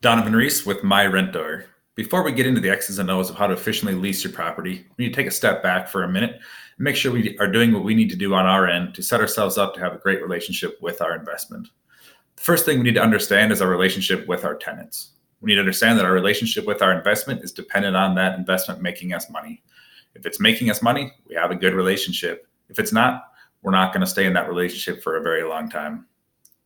Donovan Reese with MyRentDoor. Before we get into the X's and O's of how to efficiently lease your property, we need to take a step back for a minute and make sure we are doing what we need to do on our end to set ourselves up to have a great relationship with our investment. The first thing we need to understand is our relationship with our tenants. We need to understand that our relationship with our investment is dependent on that investment making us money. If it's making us money, we have a good relationship. If it's not, we're not going to stay in that relationship for a very long time.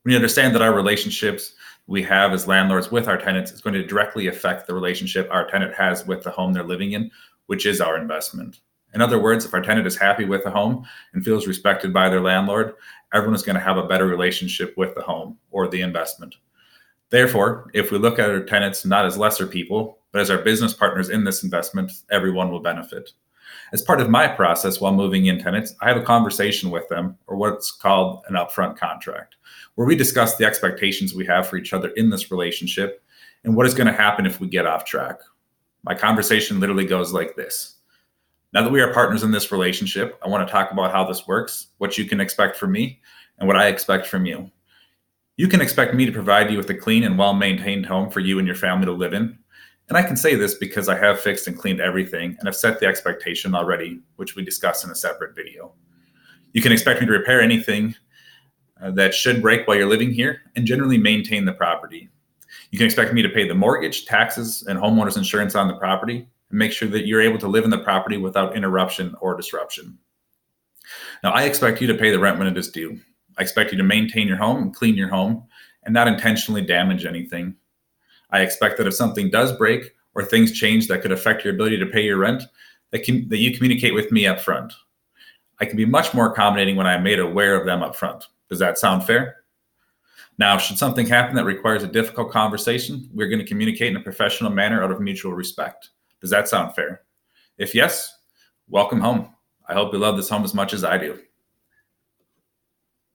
We understand that our relationships we have as landlords with our tenants is going to directly affect the relationship our tenant has with the home they're living in, which is our investment. In other words, if our tenant is happy with the home and feels respected by their landlord, everyone is going to have a better relationship with the home or the investment. Therefore, if we look at our tenants not as lesser people, but as our business partners in this investment, everyone will benefit. As part of my process while moving in tenants, I have a conversation with them, or what's called an upfront contract, where we discuss the expectations we have for each other in this relationship and what is going to happen if we get off track. My conversation literally goes like this. Now that we are partners in this relationship, I want to talk about how this works, what you can expect from me, and what I expect from you. You can expect me to provide you with a clean and well-maintained home for you and your family to live in. And I can say this because I have fixed and cleaned everything and have set the expectation already, which we discussed in a separate video. You can expect me to repair anything that should break while you're living here and generally maintain the property. You can expect me to pay the mortgage, taxes, and homeowner's insurance on the property and make sure that you're able to live in the property without interruption or disruption. Now, I expect you to pay the rent when it is due. I expect you to maintain your home and clean your home and not intentionally damage anything. I expect that if something does break or things change that could affect your ability to pay your rent, that you communicate with me up front. I can be much more accommodating when I'm made aware of them up front. Does that sound fair? Now, should something happen that requires a difficult conversation, we're going to communicate in a professional manner out of mutual respect. Does that sound fair? If yes, welcome home. I hope you love this home as much as I do.